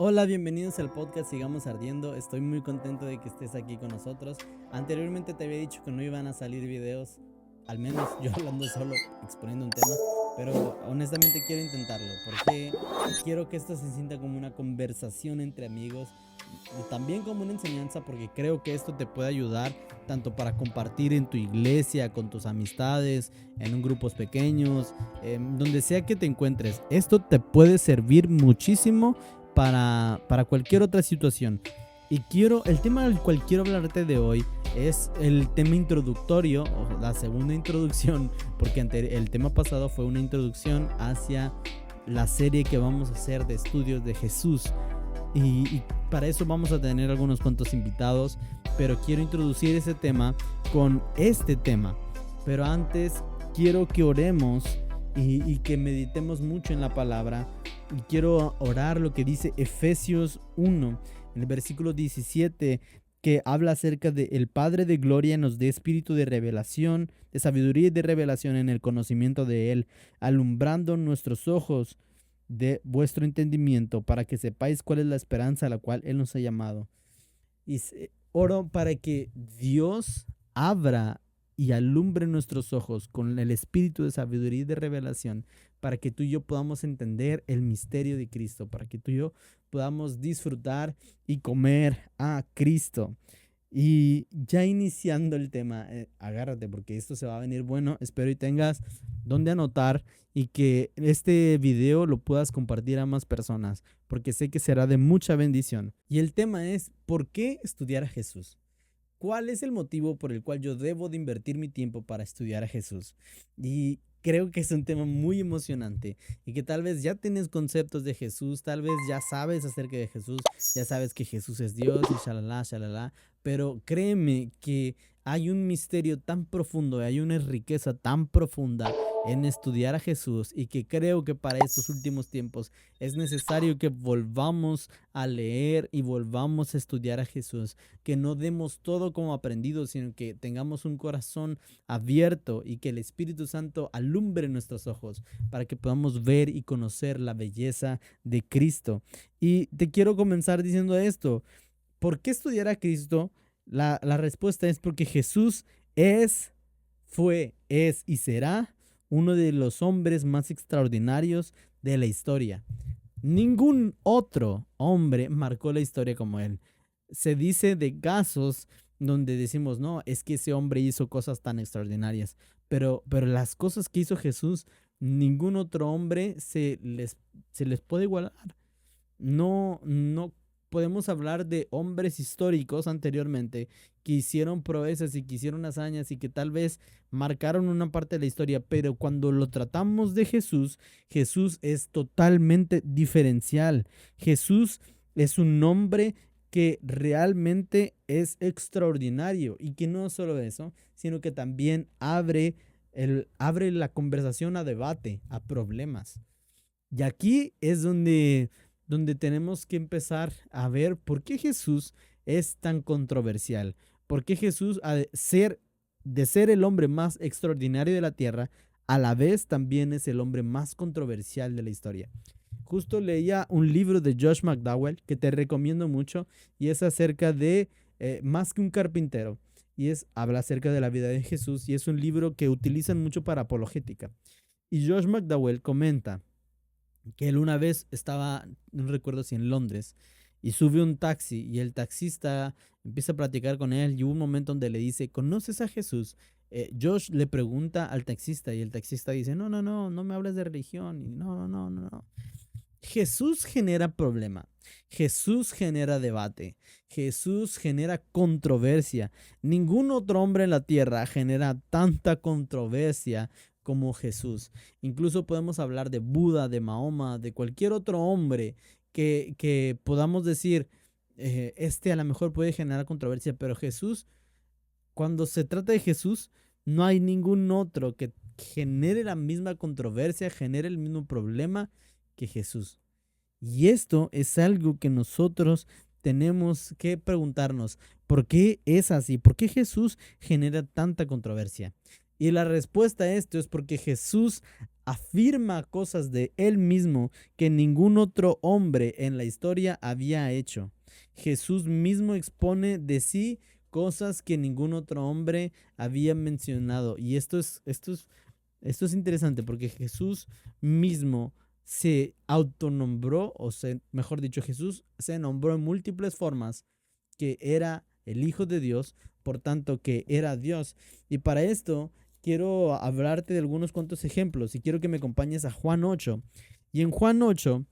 Hola, bienvenidos al podcast Sigamos Ardiendo. Estoy muy contento de que estés aquí con nosotros. Anteriormente te había dicho que no iban a salir videos, al menos yo hablando solo, exponiendo un tema, pero honestamente quiero intentarlo porque quiero que esto se sienta como una conversación entre amigos y también como una enseñanza, porque creo que esto te puede ayudar tanto para compartir en tu iglesia, con tus amistades, en grupos pequeños, donde sea que te encuentres. Esto te puede servir muchísimo para cualquier otra situación. Y el tema del cual quiero hablarte de hoy es el tema introductorio, o la segunda introducción, porque el tema pasado fue una introducción hacia la serie que vamos a hacer de estudios de Jesús. Y para eso vamos a tener algunos cuantos invitados, pero quiero introducir ese tema con este tema. Pero antes quiero que oremos y que meditemos mucho en la palabra. Y quiero orar lo que dice Efesios 1, en el versículo 17, que habla acerca de el Padre de gloria nos dé espíritu de revelación, de sabiduría y de revelación en el conocimiento de Él, alumbrando nuestros ojos de vuestro entendimiento, para que sepáis cuál es la esperanza a la cual Él nos ha llamado. Y oro para que Dios abra y alumbre nuestros ojos con el espíritu de sabiduría y de revelación, para que tú y yo podamos entender el misterio de Cristo, para que tú y yo podamos disfrutar y comer a Cristo. Y ya iniciando el tema, agárrate porque esto se va a venir bueno. Espero y tengas donde anotar y que este video lo puedas compartir a más personas, porque sé que será de mucha bendición. Y el tema es: ¿por qué estudiar a Jesús? ¿Cuál es el motivo por el cual yo debo de invertir mi tiempo para estudiar a Jesús? Y creo que es un tema muy emocionante y que tal vez ya tienes conceptos de Jesús, tal vez ya sabes acerca de Jesús, ya sabes que Jesús es Dios y shalala, shalala, pero créeme que hay un misterio tan profundo, hay una riqueza tan profunda en estudiar a Jesús, y que creo que para estos últimos tiempos es necesario que volvamos a leer y volvamos a estudiar a Jesús, que no demos todo como aprendido, sino que tengamos un corazón abierto y que el Espíritu Santo alumbre nuestros ojos para que podamos ver y conocer la belleza de Cristo. Y te quiero comenzar diciendo esto: ¿por qué estudiar a Cristo? La respuesta es porque Jesús es y será uno de los hombres más extraordinarios de la historia. Ningún otro hombre marcó la historia como él. Se dice de casos donde decimos, no, es que ese hombre hizo cosas tan extraordinarias, pero las cosas que hizo Jesús, ningún otro hombre se les puede igualar. No podemos hablar de hombres históricos anteriormente que hicieron proezas y que hicieron hazañas y que tal vez marcaron una parte de la historia, pero cuando lo tratamos de Jesús, Jesús es totalmente diferencial. Jesús es un hombre que realmente es extraordinario, y que no solo eso, sino que también abre la conversación a debate, a problemas. Y aquí es donde tenemos que empezar a ver por qué Jesús es tan controversial. Por qué Jesús, de ser el hombre más extraordinario de la tierra, a la vez también es el hombre más controversial de la historia. Justo leía un libro de Josh McDowell que te recomiendo mucho, y es acerca de Más que un carpintero. Habla acerca de la vida de Jesús, y es un libro que utilizan mucho para apologética. Y Josh McDowell comenta que él una vez estaba, no recuerdo si en Londres, y sube un taxi y el taxista empieza a platicar con él, y hubo un momento donde le dice: ¿conoces a Jesús? Josh le pregunta al taxista, y el taxista dice: no me hables de religión, y no. Jesús genera problema, Jesús genera debate, Jesús genera controversia. Ningún otro hombre en la tierra genera tanta controversia como Jesús. Incluso podemos hablar de Buda, de Mahoma, de cualquier otro hombre que podamos decir, a lo mejor puede generar controversia, pero Jesús, cuando se trata de Jesús, no hay ningún otro que genere la misma controversia, genere el mismo problema que Jesús. Y esto es algo que nosotros tenemos que preguntarnos: ¿por qué es así? ¿Por qué Jesús genera tanta controversia? Y la respuesta a esto es porque Jesús afirma cosas de él mismo que ningún otro hombre en la historia había hecho. Jesús mismo expone de sí cosas que ningún otro hombre había mencionado. Y esto es interesante porque Jesús mismo se autonombró, mejor dicho, Jesús se nombró en múltiples formas que era el Hijo de Dios, por tanto que era Dios. Y para esto quiero hablarte de algunos cuantos ejemplos y quiero que me acompañes a Juan 8. Y en Juan 8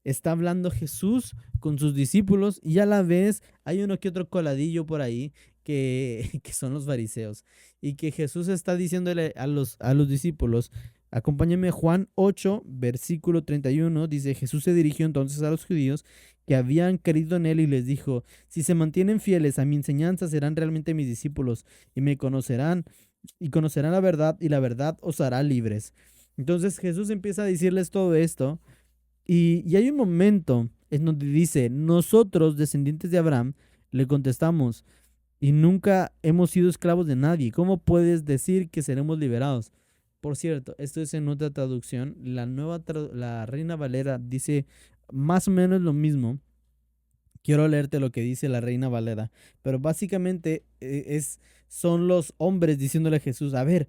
está hablando Jesús con sus discípulos y a la vez hay uno que otro coladillo por ahí que son los fariseos. Y que Jesús está diciéndole a los discípulos, acompáñame a Juan 8, versículo 31, dice, Jesús se dirigió entonces a los judíos que habían creído en él y les dijo, si se mantienen fieles a mi enseñanza serán realmente mis discípulos y me conocerán y conocerán la verdad y la verdad os hará libres. Entonces Jesús empieza a decirles todo esto y hay un momento en donde dice, nosotros, descendientes de Abraham, le contestamos, y nunca hemos sido esclavos de nadie. ¿Cómo puedes decir que seremos liberados? Por cierto, esto es en otra traducción. La Reina Valera dice más o menos lo mismo. Quiero leerte lo que dice la Reina Valera. Pero básicamente son los hombres diciéndole a Jesús, a ver,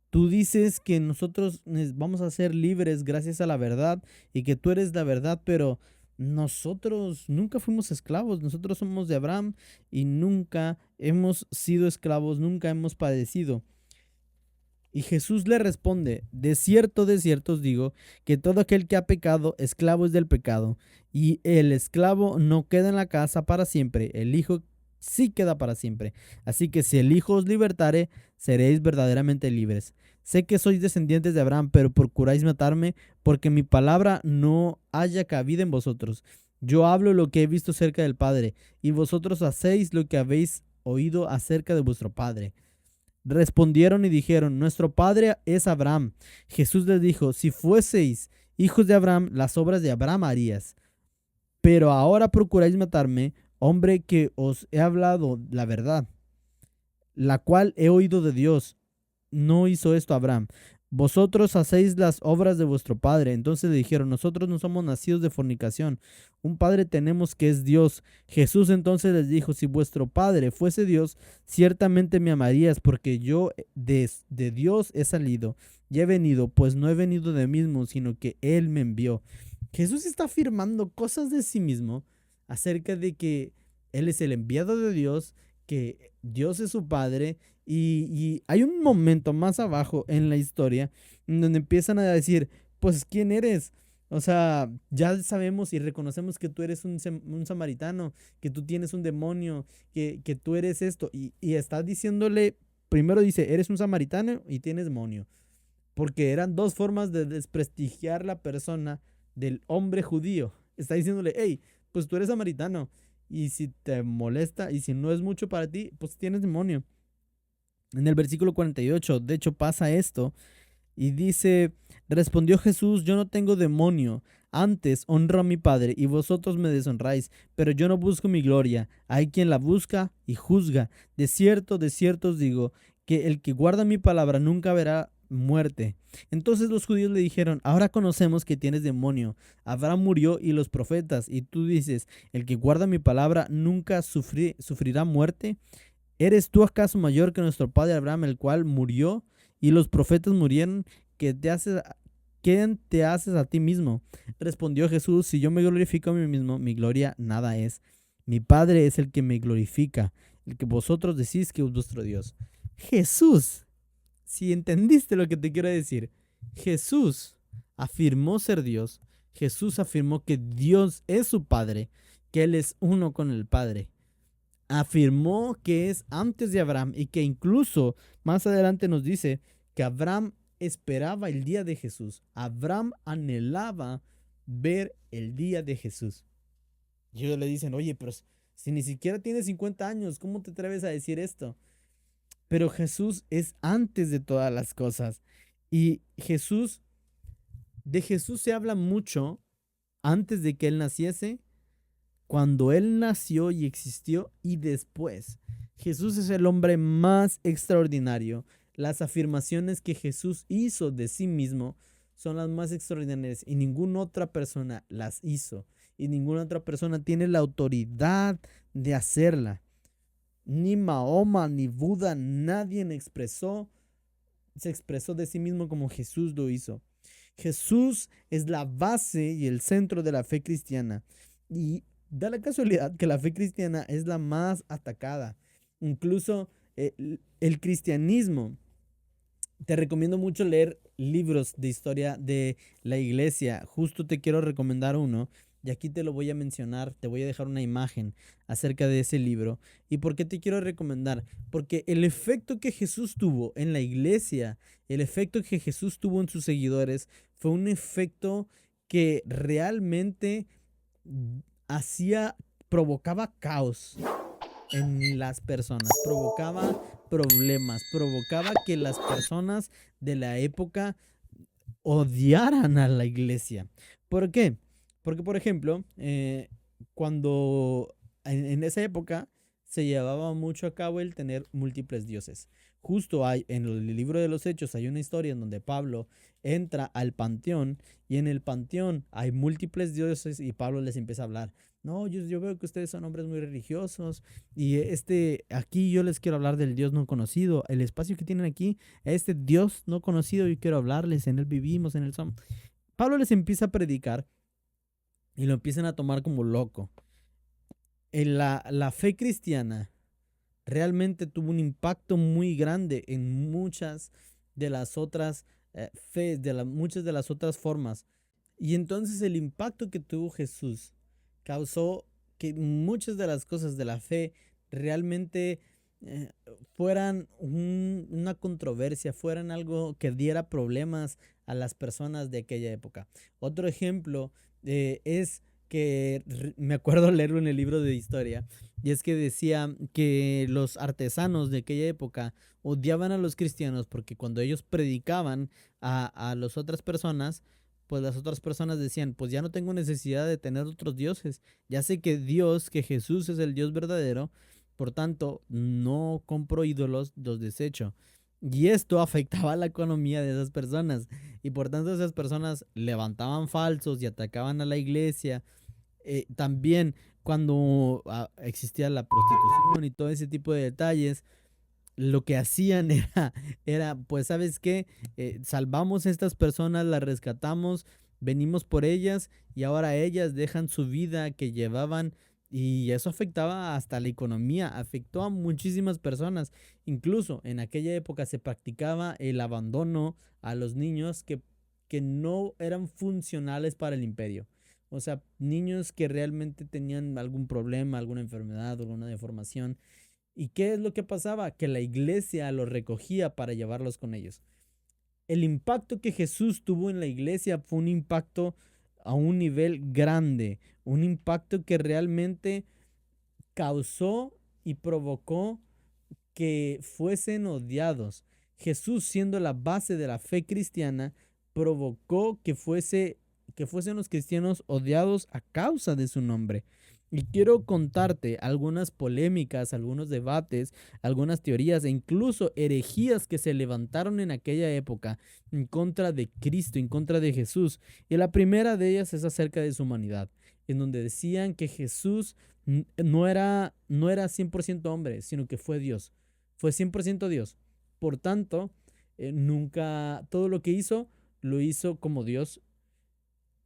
tú dices que nosotros vamos a ser libres gracias a la verdad y que tú eres la verdad, pero nosotros nunca fuimos esclavos, nosotros somos de Abraham y nunca hemos sido esclavos, nunca hemos padecido. Y Jesús le responde, de cierto os digo, que todo aquel que ha pecado, esclavo es del pecado. Y el esclavo no queda en la casa para siempre, el Hijo sí queda para siempre. Así que si el Hijo os libertare, seréis verdaderamente libres. Sé que sois descendientes de Abraham, pero procuráis matarme, porque mi palabra no haya cabida en vosotros. Yo hablo lo que he visto cerca del Padre, y vosotros hacéis lo que habéis oído acerca de vuestro Padre. Respondieron y dijeron, nuestro padre es Abraham. Jesús les dijo, si fueseis hijos de Abraham, las obras de Abraham harías. Pero ahora procuráis matarme, hombre que os he hablado la verdad, la cual he oído de Dios. No hizo esto Abraham. Vosotros hacéis las obras de vuestro padre. Entonces le dijeron, nosotros no somos nacidos de fornicación. Un padre tenemos que es Dios. Jesús entonces les dijo, si vuestro padre fuese Dios, ciertamente me amarías, porque yo de Dios he salido y he venido, pues no he venido de mí mismo, sino que Él me envió. Jesús está afirmando cosas de sí mismo acerca de que Él es el enviado de Dios, que Dios es su padre y hay un momento más abajo en la historia en donde empiezan a decir, pues, ¿quién eres? O sea, ya sabemos y reconocemos que tú eres un samaritano, que tú tienes un demonio, que tú eres esto. Y está diciéndole, primero dice, eres un samaritano y tienes demonio. Porque eran dos formas de desprestigiar la persona del hombre judío. Está diciéndole, hey, pues tú eres samaritano. Y si te molesta y si no es mucho para ti, pues tienes demonio. En el versículo 48, de hecho, pasa esto y dice, respondió Jesús, yo no tengo demonio, antes honro a mi Padre y vosotros me deshonráis, pero yo no busco mi gloria, hay quien la busca y juzga. De cierto os digo, que el que guarda mi palabra nunca verá muerte. Entonces los judíos le dijeron, ahora conocemos que tienes demonio, Abraham murió y los profetas, y tú dices, el que guarda mi palabra nunca sufrirá muerte. ¿Eres tú acaso mayor que nuestro padre Abraham, el cual murió y los profetas murieron? ¿Quién te haces a ti mismo? Respondió Jesús, si yo me glorifico a mí mismo, mi gloria nada es. Mi Padre es el que me glorifica, el que vosotros decís que es vuestro Dios. Jesús, si entendiste lo que te quiero decir, Jesús afirmó ser Dios. Jesús afirmó que Dios es su Padre, que Él es uno con el Padre. Afirmó que es antes de Abraham y que incluso más adelante nos dice que Abraham esperaba el día de Jesús. Abraham anhelaba ver el día de Jesús. Y ellos le dicen, oye, pero si ni siquiera tienes 50 años, ¿cómo te atreves a decir esto? Pero Jesús es antes de todas las cosas. Y de Jesús se habla mucho antes de que Él naciese, cuando Él nació y existió y después. Jesús es el hombre más extraordinario, las afirmaciones que Jesús hizo de sí mismo son las más extraordinarias y ninguna otra persona las hizo y ninguna otra persona tiene la autoridad de hacerla. Ni Mahoma, ni Buda, nadie se expresó de sí mismo como Jesús lo hizo. Jesús es la base y el centro de la fe cristiana. Y da la casualidad que la fe cristiana es la más atacada. Incluso el cristianismo. Te recomiendo mucho leer libros de historia de la iglesia. Justo te quiero recomendar uno. Y aquí te lo voy a mencionar, te voy a dejar una imagen acerca de ese libro. ¿Y por qué te quiero recomendar? Porque el efecto que Jesús tuvo en la iglesia, el efecto que Jesús tuvo en sus seguidores, fue un efecto que realmente hacía, provocaba caos en las personas, provocaba problemas, provocaba que las personas de la época odiaran a la iglesia. ¿Por qué? Porque, por ejemplo, cuando en esa época se llevaba mucho a cabo el tener múltiples dioses. Justo hay en el libro de los Hechos hay una historia en donde Pablo entra al panteón y en el panteón hay múltiples dioses y Pablo les empieza a hablar. No, yo veo que ustedes son hombres muy religiosos y aquí yo les quiero hablar del Dios no conocido. El espacio que tienen aquí, este Dios no conocido, yo quiero hablarles, en él vivimos, en él somos. Pablo les empieza a predicar y lo empiezan a tomar como loco. En la fe cristiana realmente tuvo un impacto muy grande en muchas de las otras fe, muchas de las otras formas. Y entonces el impacto que tuvo Jesús causó que muchas de las cosas de la fe realmente eh, fueran una controversia, fueran algo que diera problemas a las personas de aquella época. Otro ejemplo es que me acuerdo leerlo en el libro de historia, y es que decía que los artesanos de aquella época odiaban a los cristianos porque cuando ellos predicaban a las otras personas, pues las otras personas decían, pues ya no tengo necesidad de tener otros dioses, ya sé que Dios, que Jesús es el Dios verdadero, por tanto, no compro ídolos, los desecho. Y esto afectaba la economía de esas personas. Y por tanto esas personas levantaban falsos y atacaban a la iglesia. También cuando existía la prostitución y todo ese tipo de detalles, lo que hacían era pues, ¿sabes qué? Salvamos a estas personas, las rescatamos, venimos por ellas y ahora ellas dejan su vida que llevaban y eso afectaba hasta la economía, afectó a muchísimas personas. Incluso en aquella época se practicaba el abandono a los niños que no eran funcionales para el imperio. O sea, niños que realmente tenían algún problema, alguna enfermedad, alguna deformación. ¿Y qué es lo que pasaba? Que la iglesia los recogía para llevarlos con ellos. El impacto que Jesús tuvo en la iglesia fue un impacto a un nivel grande, un impacto que realmente causó y provocó que fuesen odiados. Jesús, siendo la base de la fe cristiana, provocó que fuesen los cristianos odiados a causa de su nombre. Y quiero contarte algunas polémicas, algunos debates, algunas teorías e incluso herejías que se levantaron en aquella época en contra de Cristo, en contra de Jesús. Y la primera de ellas es acerca de su humanidad, en donde decían que Jesús no era 100% hombre, sino que fue Dios. Fue 100% Dios. Por tanto, nunca, todo lo que hizo, lo hizo como Dios.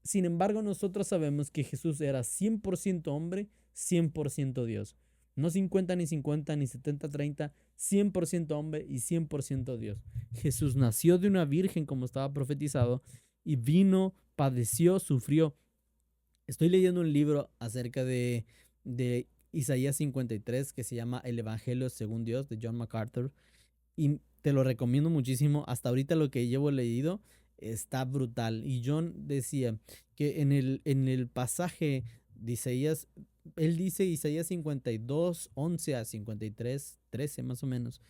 Sin embargo, nosotros sabemos que Jesús era 100% hombre, 100% Dios. No 50 ni 50 ni 70, 30, 100% hombre y 100% Dios. Jesús nació de una virgen como estaba profetizado y vino, padeció, sufrió. Estoy leyendo un libro acerca de Isaías 53 que se llama El Evangelio según Dios de John MacArthur y te lo recomiendo muchísimo. Hasta ahorita lo que llevo leído está brutal. Y John decía que en el pasaje de Isaías, él dice Isaías 52 11 a 53 13 más o menos,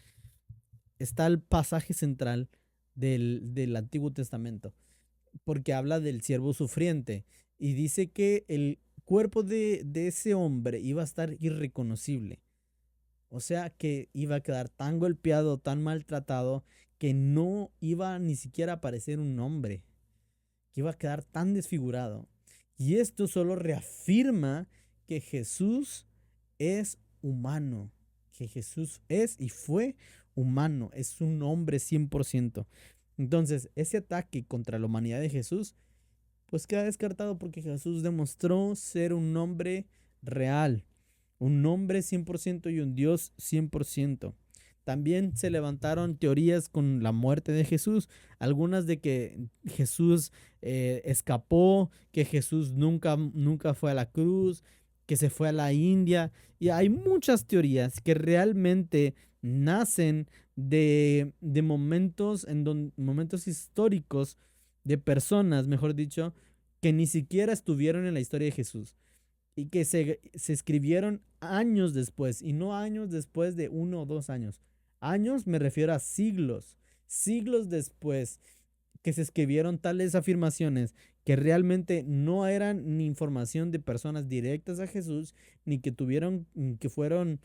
está el pasaje central del Antiguo Testamento, porque habla del siervo sufriente y dice que el cuerpo de ese hombre iba a estar irreconocible. O sea que iba a quedar tan golpeado, tan maltratado, que no iba ni siquiera a parecer un hombre, que iba a quedar tan desfigurado. Y esto solo reafirma que Jesús es humano, que Jesús es y fue humano, es un hombre 100%. Entonces, ese ataque contra la humanidad de Jesús, pues queda descartado porque Jesús demostró ser un hombre real, un hombre 100% y un Dios 100%. También se levantaron teorías con la muerte de Jesús, algunas de que Jesús escapó, que Jesús nunca fue a la cruz, que se fue a la India, y hay muchas teorías que realmente nacen de momentos, momentos históricos de personas, mejor dicho, que ni siquiera estuvieron en la historia de Jesús y que se escribieron años después, y no años después de 1 o 2 años. Años me refiero a siglos, siglos después que se escribieron tales afirmaciones que realmente no eran ni información de personas directas a Jesús, ni que tuvieron, que fueron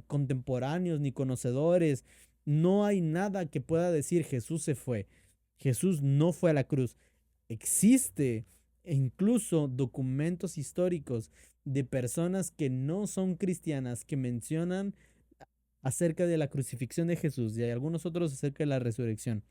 contemporáneos, ni conocedores. No hay nada que pueda decir Jesús se fue. Jesús no fue a la cruz. Existe incluso documentos históricos de personas que no son cristianas que mencionan acerca de la crucifixión de Jesús y hay algunos otros acerca de la resurrección.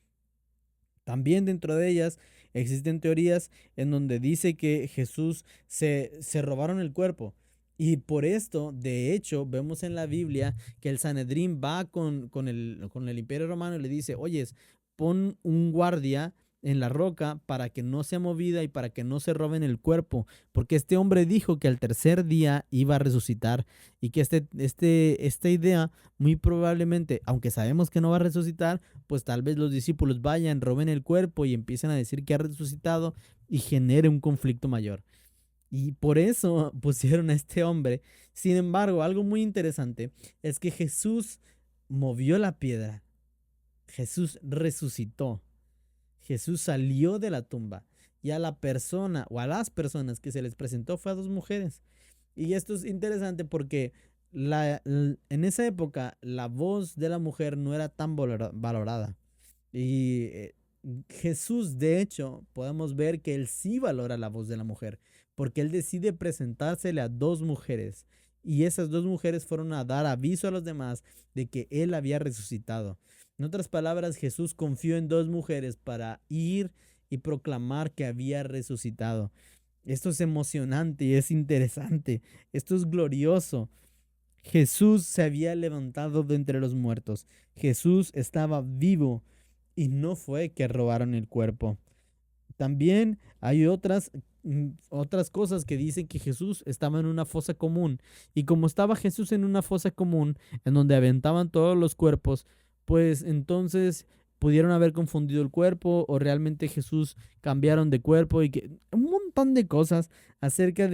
También dentro de ellas existen teorías en donde dice que Jesús se robaron el cuerpo. Y por esto, de hecho, vemos en la Biblia que el Sanedrín va con el Imperio Romano y le dice, oyes, pon un guardia en la roca para que no sea movida y para que no se roben el cuerpo, porque este hombre dijo que al tercer día iba a resucitar y que esta idea muy probablemente, aunque sabemos que no va a resucitar, pues tal vez los discípulos vayan, roben el cuerpo y empiecen a decir que ha resucitado y genere un conflicto mayor. Y por eso pusieron a este hombre. Sin embargo, algo muy interesante es que Jesús movió la piedra. Jesús resucitó. Jesús salió de la tumba. Y a la persona o a las personas que se les presentó fue a dos mujeres. Y esto es interesante porque en esa época la voz de la mujer no era tan valorada. Y Jesús, de hecho, podemos ver que él sí valora la voz de la mujer, porque él decide presentársele a dos mujeres. Y esas dos mujeres fueron a dar aviso a los demás de que él había resucitado. En otras palabras, Jesús confió en dos mujeres para ir y proclamar que había resucitado. Esto es emocionante y es interesante. Esto es glorioso. Jesús se había levantado de entre los muertos. Jesús estaba vivo y no fue que robaron el cuerpo. También hay otras cosas que dicen que Jesús estaba en una fosa común. Y como estaba Jesús en una fosa común, en donde aventaban todos los cuerpos, pues entonces pudieron haber confundido el cuerpo o realmente Jesús cambiaron de cuerpo y que un montón de cosas acerca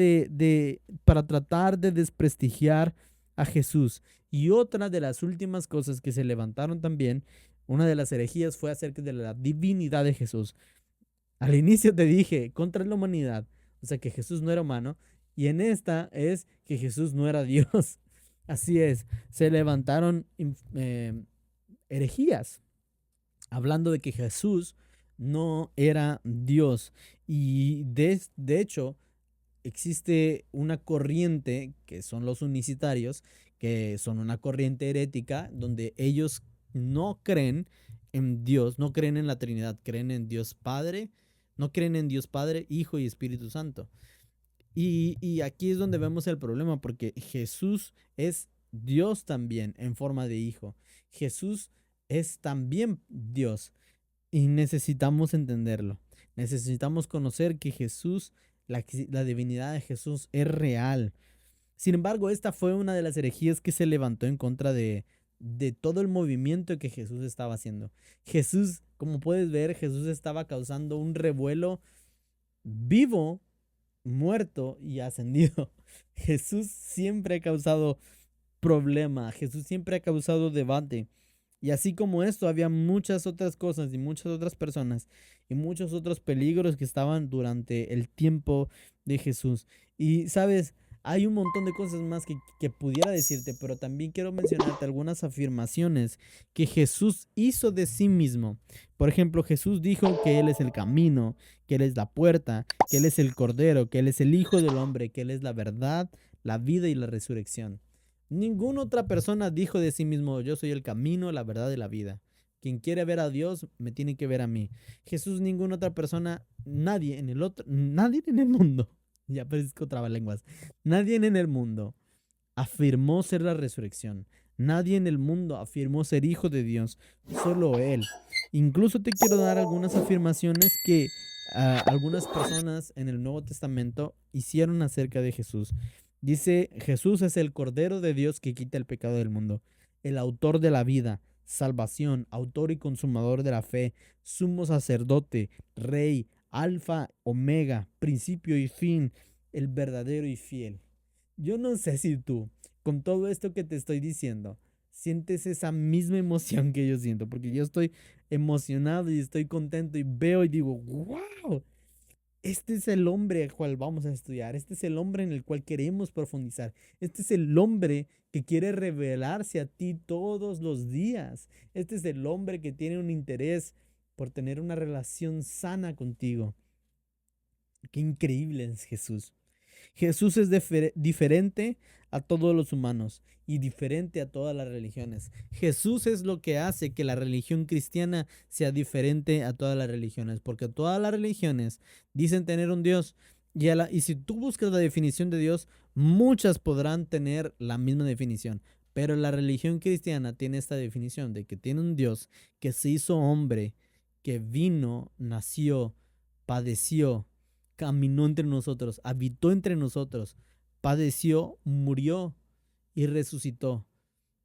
para tratar de desprestigiar a Jesús. Y otra de las últimas cosas que se levantaron también, una de las herejías fue acerca de la divinidad de Jesús. Al inicio te dije, contra la humanidad, o sea que Jesús no era humano, y en esta es que Jesús no era Dios. Así es, se levantaron herejías, hablando de que Jesús no era Dios. Y de hecho, existe una corriente, que son los unicitarios, que son una corriente herética, donde ellos no creen en Dios, no creen en la Trinidad, creen en Dios Padre, no creen en Dios Padre, Hijo y Espíritu Santo. Y aquí es donde vemos el problema, porque Jesús es Dios también en forma de hijo. Jesús es también Dios y necesitamos entenderlo. Necesitamos conocer que Jesús, la divinidad de Jesús es real. Sin embargo, esta fue una de las herejías que se levantó en contra de todo el movimiento que Jesús estaba haciendo. Jesús, como puedes ver, Jesús estaba causando un revuelo vivo, muerto y ascendido. Jesús siempre ha causado problema, Jesús siempre ha causado debate. Y así como esto, había muchas otras cosas y muchas otras personas y muchos otros peligros que estaban durante el tiempo de Jesús. Y sabes, Hay un montón de cosas más que pudiera decirte, pero también quiero mencionarte algunas afirmaciones que Jesús hizo de sí mismo. Por ejemplo, Jesús dijo que Él es el camino, que Él es la puerta, que Él es el cordero, que Él es el Hijo del Hombre, que Él es la verdad, la vida y la resurrección. Ninguna otra persona dijo de sí mismo, yo soy el camino, la verdad y la vida. Quien quiere ver a Dios me tiene que ver a mí. Jesús, ninguna otra persona, nadie en el mundo, ya parezco trabalenguas, nadie en el mundo afirmó ser la resurrección. Nadie en el mundo afirmó ser hijo de Dios, solo Él. Incluso te quiero dar algunas afirmaciones que algunas personas en el Nuevo Testamento hicieron acerca de Jesús. Dice, Jesús es el Cordero de Dios que quita el pecado del mundo, el autor de la vida, salvación, autor y consumador de la fe, sumo sacerdote, rey, alfa, omega, principio y fin, el verdadero y fiel. Yo no sé si tú, con todo esto que te estoy diciendo, sientes esa misma emoción que yo siento, porque yo estoy emocionado y estoy contento y veo y digo, wow, este es el hombre al cual vamos a estudiar, este es el hombre en el cual queremos profundizar, este es el hombre que quiere revelarse a ti todos los días, este es el hombre que tiene un interés por tener una relación sana contigo. Qué increíble es Jesús. Jesús es diferente a todos los humanos y diferente a todas las religiones. Jesús es lo que hace que la religión cristiana sea diferente a todas las religiones, porque todas las religiones dicen tener un Dios y si tú buscas la definición de Dios, muchas podrán tener la misma definición. Pero la religión cristiana tiene esta definición de que tiene un Dios que se hizo hombre, que vino, nació, padeció, caminó entre nosotros, habitó entre nosotros, padeció, murió y resucitó.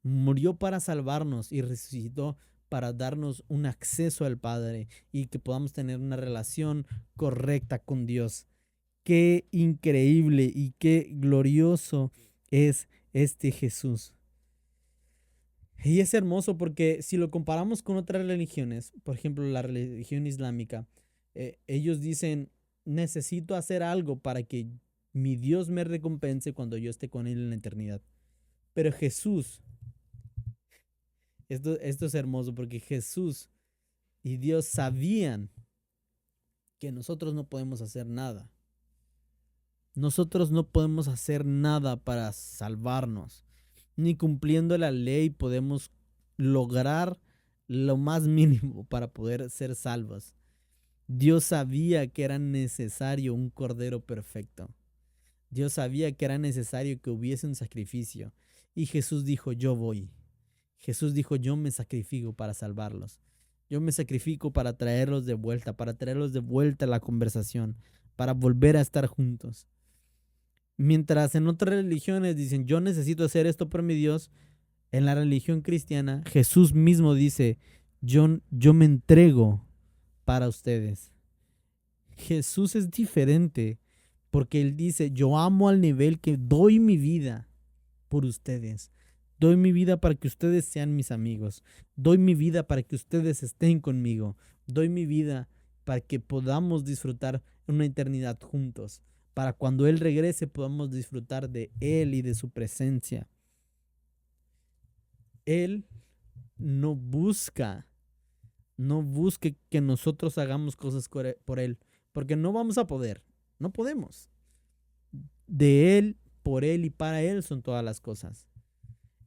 Murió para salvarnos y resucitó para darnos un acceso al Padre y que podamos tener una relación correcta con Dios. Qué increíble y qué glorioso es este Jesús. Y es hermoso porque si lo comparamos con otras religiones, por ejemplo la religión islámica, ellos dicen, necesito hacer algo para que mi Dios me recompense cuando yo esté con Él en la eternidad. Pero Jesús, esto es hermoso porque Jesús y Dios sabían que nosotros no podemos hacer nada. Nosotros no podemos hacer nada para salvarnos. Ni cumpliendo la ley podemos lograr lo más mínimo para poder ser salvos. Dios sabía que era necesario un cordero perfecto. Dios sabía que era necesario que hubiese un sacrificio. Y Jesús dijo, yo voy. Jesús dijo, yo me sacrifico para salvarlos. Yo me sacrifico para traerlos de vuelta a la conversación, para volver a estar juntos. Mientras en otras religiones dicen, yo necesito hacer esto por mi Dios, en la religión cristiana Jesús mismo dice, yo me entrego para ustedes. Jesús es diferente porque Él dice, yo amo al nivel que doy mi vida por ustedes. Doy mi vida para que ustedes sean mis amigos. Doy mi vida para que ustedes estén conmigo. Doy mi vida para que podamos disfrutar una eternidad juntos. Para cuando Él regrese podamos disfrutar de Él y de su presencia. Él no busca, no busque que nosotros hagamos cosas por Él, porque no vamos a poder, no podemos. De Él, por Él y para Él son todas las cosas.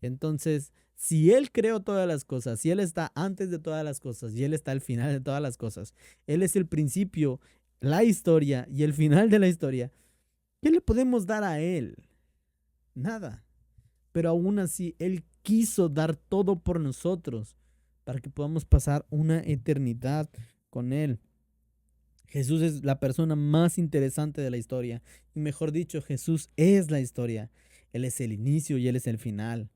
Entonces, si Él creó todas las cosas, si Él está antes de todas las cosas y Él está al final de todas las cosas, Él es el principio, la historia y el final de la historia, ¿qué le podemos dar a Él? Nada. Pero aún así, Él quiso dar todo por nosotros para que podamos pasar una eternidad con Él. Jesús es la persona más interesante de la historia. Y mejor dicho, Jesús es la historia. Él es el inicio y Él es el final.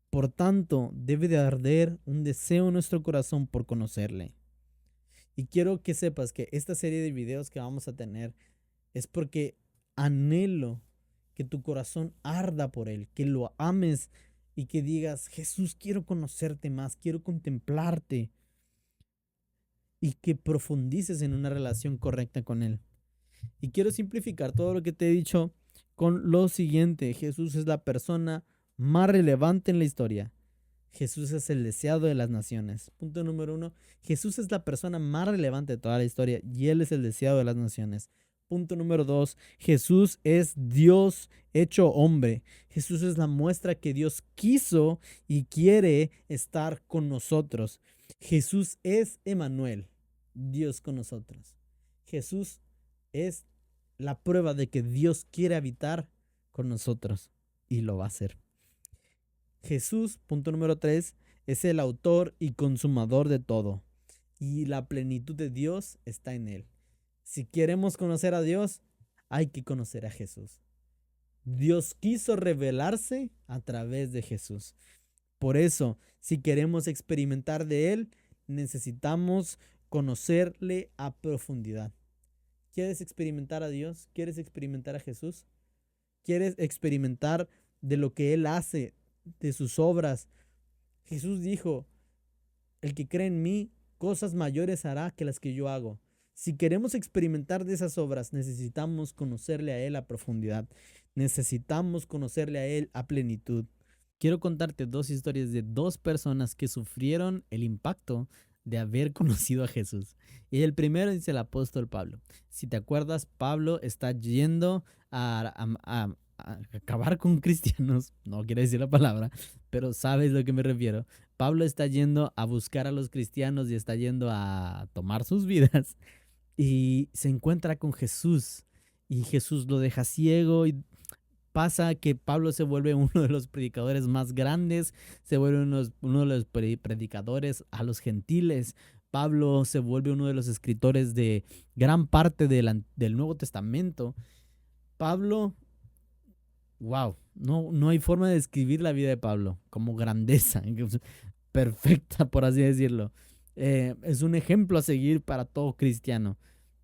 Por tanto, debe de arder un deseo en nuestro corazón por conocerle. Y quiero que sepas que esta serie de videos que vamos a tener es porque anhelo que tu corazón arda por Él, que lo ames y que digas, Jesús, quiero conocerte más, quiero contemplarte y que profundices en una relación correcta con Él. Y quiero simplificar todo lo que te he dicho con lo siguiente: Jesús es la persona más relevante en la historia. Jesús es el deseado de las naciones. Punto número 1. Jesús es la persona más relevante de toda la historia y Él es el deseado de las naciones. Punto número 2. Jesús es Dios hecho hombre. Jesús es la muestra que Dios quiso y quiere estar con nosotros. Jesús es Emmanuel, Dios con nosotros. Jesús es la prueba de que Dios quiere habitar con nosotros y lo va a hacer. Jesús, punto número 3, es el autor y consumador de todo. Y la plenitud de Dios está en Él. Si queremos conocer a Dios, hay que conocer a Jesús. Dios quiso revelarse a través de Jesús. Por eso, si queremos experimentar de Él, necesitamos conocerle a profundidad. ¿Quieres experimentar a Dios? ¿Quieres experimentar a Jesús? ¿Quieres experimentar de lo que Él hace, de sus obras? Jesús dijo: el que cree en mí, cosas mayores hará que las que yo hago. Si queremos experimentar de esas obras, necesitamos conocerle a Él a profundidad. Necesitamos conocerle a Él a plenitud. Quiero contarte 2 historias de 2 personas que sufrieron el impacto de haber conocido a Jesús. Y el primero dice el apóstol Pablo. Si te acuerdas, Pablo está yendo a acabar con cristianos. No quiero decir la palabra, pero sabes a lo que me refiero. Pablo está yendo a buscar a los cristianos y está yendo a tomar sus vidas. Y se encuentra con Jesús. Y Jesús lo deja ciego y pasa que Pablo se vuelve uno de los predicadores más grandes, se vuelve uno de los predicadores a los gentiles. Pablo se vuelve uno de los escritores de gran parte del Nuevo Testamento. Pablo, wow, no hay forma de describir la vida de Pablo como grandeza, perfecta, por así decirlo. Es un ejemplo a seguir para todo cristiano,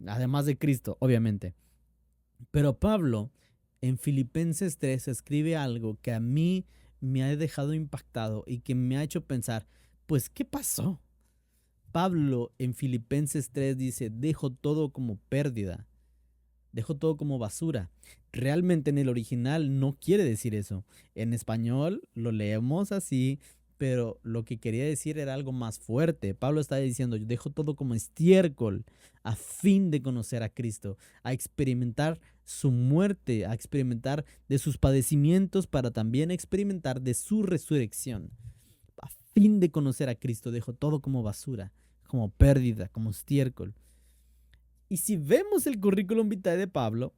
además de Cristo, obviamente. Pero Pablo, en Filipenses 3, escribe algo que a mí me ha dejado impactado y que me ha hecho pensar, pues, ¿qué pasó? Pablo en Filipenses 3 dice: dejo todo como pérdida, dejo todo como basura. Realmente en el original no quiere decir eso. En español lo leemos así, pero lo que quería decir era algo más fuerte. Pablo está diciendo: yo dejo todo como estiércol a fin de conocer a Cristo, a experimentar su muerte, a experimentar de sus padecimientos para también experimentar de su resurrección. A fin de conocer a Cristo, dejo todo como basura, como pérdida, como estiércol. Y si vemos el currículum vitae de Pablo,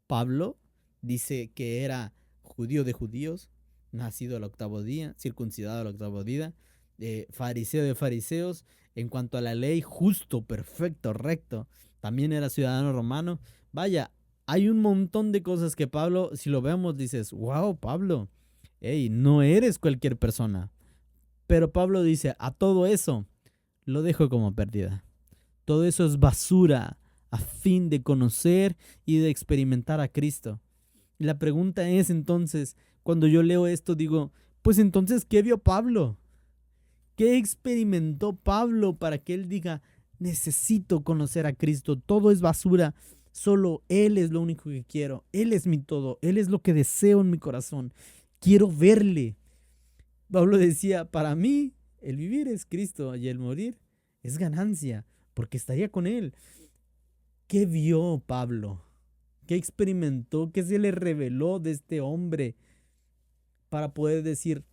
Pablo dice que era judío de judíos, nacido al 8º día, circuncidado al 8º día, fariseo de fariseos, en cuanto a la ley, justo, perfecto, recto. También era ciudadano romano. Vaya, hay un montón de cosas que Pablo, si lo vemos, dices: wow, Pablo, hey, no eres cualquier persona. Pero Pablo dice: a todo eso lo dejo como pérdida. Todo eso es basura a fin de conocer y de experimentar a Cristo. Y la pregunta es entonces, cuando yo leo esto, digo, pues entonces, ¿qué vio Pablo? ¿Qué experimentó Pablo para que él diga: necesito conocer a Cristo, todo es basura, solo Él es lo único que quiero, Él es mi todo, Él es lo que deseo en mi corazón, quiero verle? Pablo decía: para mí el vivir es Cristo y el morir es ganancia, porque estaría con Él. ¿Qué vio Pablo? ¿Qué experimentó? ¿Qué se le reveló de este hombre para poder decir: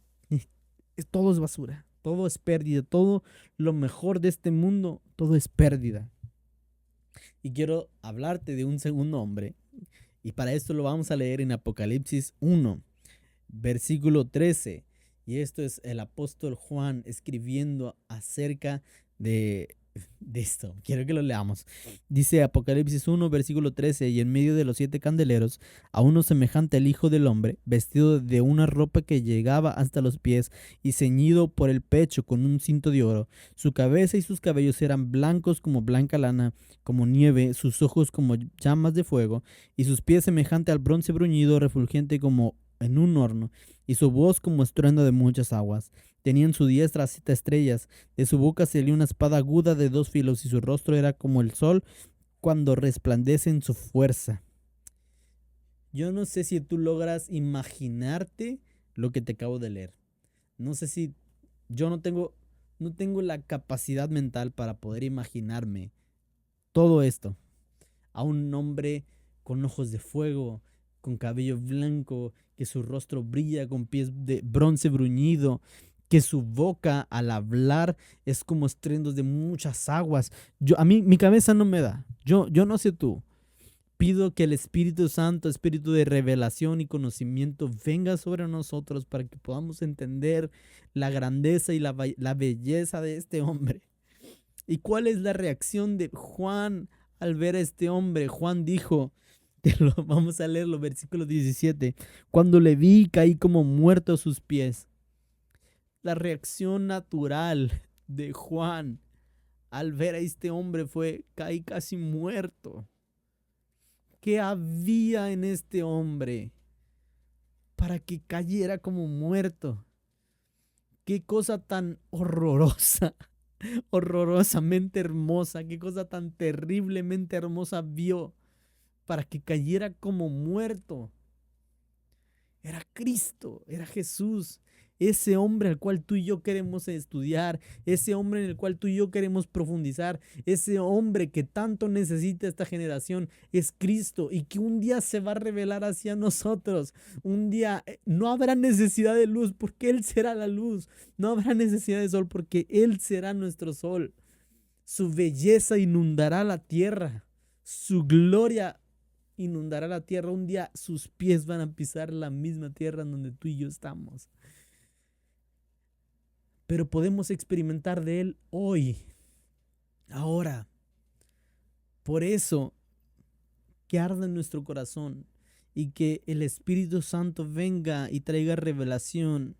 todo es basura, todo es pérdida, todo lo mejor de este mundo, todo es pérdida? Y quiero hablarte de un segundo hombre, y para esto lo vamos a leer en Apocalipsis 1, versículo 13. Y esto es el apóstol Juan escribiendo acerca de esto. Quiero que lo leamos. Dice Apocalipsis 1, versículo 13: y en medio de los 7 candeleros, a uno semejante al Hijo del Hombre, vestido de una ropa que llegaba hasta los pies y ceñido por el pecho con un cinto de oro. Su cabeza y sus cabellos eran blancos como blanca lana, como nieve, sus ojos como llamas de fuego, y sus pies semejante al bronce bruñido, refulgente como en un horno, y su voz como estruendo de muchas aguas. Tenía en su diestra 7 estrellas, de su boca salía una espada aguda de 2 filos, y su rostro era como el sol cuando resplandece en su fuerza. Yo no sé si tú logras imaginarte lo que te acabo de leer. No sé si yo no tengo la capacidad mental para poder imaginarme todo esto. A un hombre con ojos de fuego, con cabello blanco, que su rostro brilla con pies de bronce bruñido, que su boca al hablar es como estruendos de muchas aguas. A mí mi cabeza no me da. Yo no sé tú. Pido que el Espíritu Santo, espíritu de revelación y conocimiento, venga sobre nosotros para que podamos entender la grandeza y la belleza de este hombre. ¿Y cuál es la reacción de Juan al ver a este hombre? Juan dijo, vamos a leerlo, versículo 17. Cuando le vi, caí como muerto a sus pies. La reacción natural de Juan al ver a este hombre fue, caí casi muerto. ¿Qué había en este hombre para que cayera como muerto? Qué cosa tan horrorosa, horrorosamente hermosa, qué cosa tan terriblemente hermosa vio para que cayera como muerto. Era Cristo, era Jesús, ese hombre al cual tú y yo queremos estudiar, ese hombre en el cual tú y yo queremos profundizar, ese hombre que tanto necesita esta generación es Cristo y que un día se va a revelar hacia nosotros. Un día no habrá necesidad de luz porque Él será la luz, no habrá necesidad de sol porque Él será nuestro sol. Su belleza inundará la tierra, su gloria inundará la tierra. Un día sus pies van a pisar la misma tierra en donde tú y yo estamos. Pero podemos experimentar de Él hoy, ahora. Por eso, que arda en nuestro corazón y que el Espíritu Santo venga y traiga revelación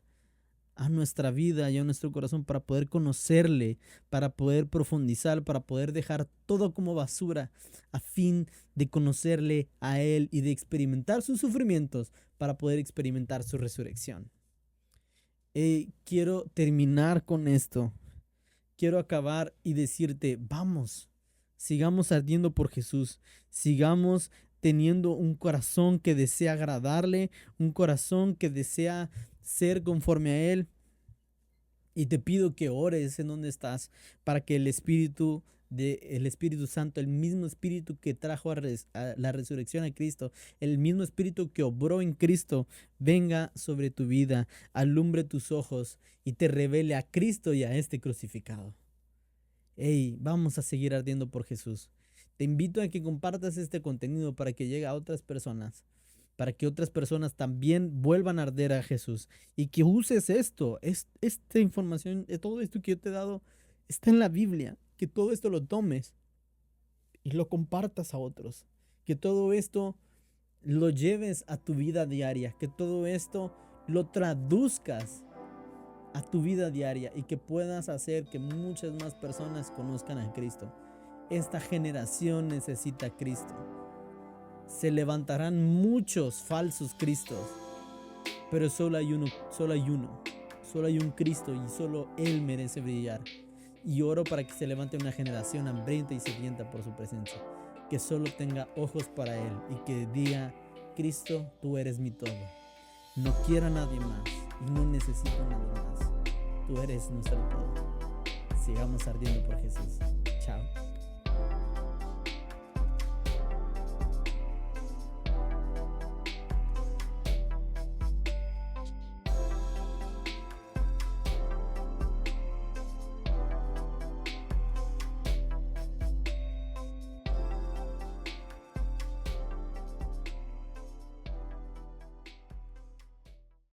a nuestra vida y a nuestro corazón para poder conocerle, para poder profundizar, para poder dejar todo como basura a fin de conocerle a Él y de experimentar sus sufrimientos para poder experimentar su resurrección. Quiero terminar con esto. Quiero acabar y decirte, vamos, sigamos ardiendo por Jesús, sigamos teniendo un corazón que desea agradarle, un corazón que desea ser conforme a Él. Y te pido que ores en donde estás para que el Espíritu Santo, el mismo Espíritu que trajo a la resurrección a Cristo, el mismo Espíritu que obró en Cristo, venga sobre tu vida, alumbre tus ojos y te revele a Cristo y a este crucificado. Hey, vamos a seguir ardiendo por Jesús. Te invito a que compartas este contenido para que llegue a otras personas, para que otras personas también vuelvan a arder a Jesús y que uses esta información, todo esto que yo te he dado está en la Biblia, que todo esto lo tomes y lo compartas a otros, que todo esto lo lleves a tu vida diaria, que todo esto lo traduzcas a tu vida diaria y que puedas hacer que muchas más personas conozcan a Cristo. Esta generación necesita a Cristo. Se levantarán muchos falsos cristos, pero solo hay uno, solo hay un Cristo y solo Él merece brillar. Y oro para que se levante una generación hambrienta y sedienta por su presencia, que solo tenga ojos para Él y que diga, Cristo, tú eres mi todo. No quiero a nadie más y no necesito a nadie más. Tú eres nuestro todo. Sigamos ardiendo por Jesús. Chao.